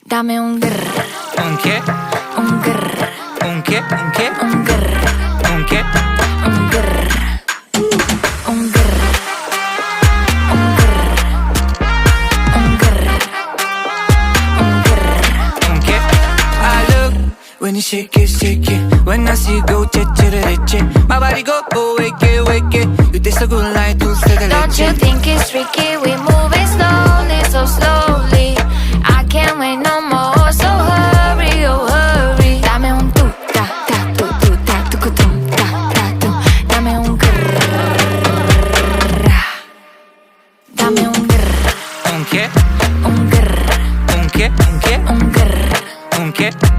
Dame un grr. Un che? Un grr. Un che? Un che? Un grr. Un che? Un grr. Un grr. Un grr. Un grr. Un grr. Un che? I look when you shake it. When I see you go, che. My body go, wake it. You taste so good like dulce de Don't you leche. think it's tricky? We move it slowly, so slowly. I can't wait no more, so hurry, oh hurry. Dame un tu, ta, ta, tu, ta, tu, ta, tu. Dame un grrr. Dame un grrr. Un che? Un grrr. Un che? Un che? Un grrr. Un che?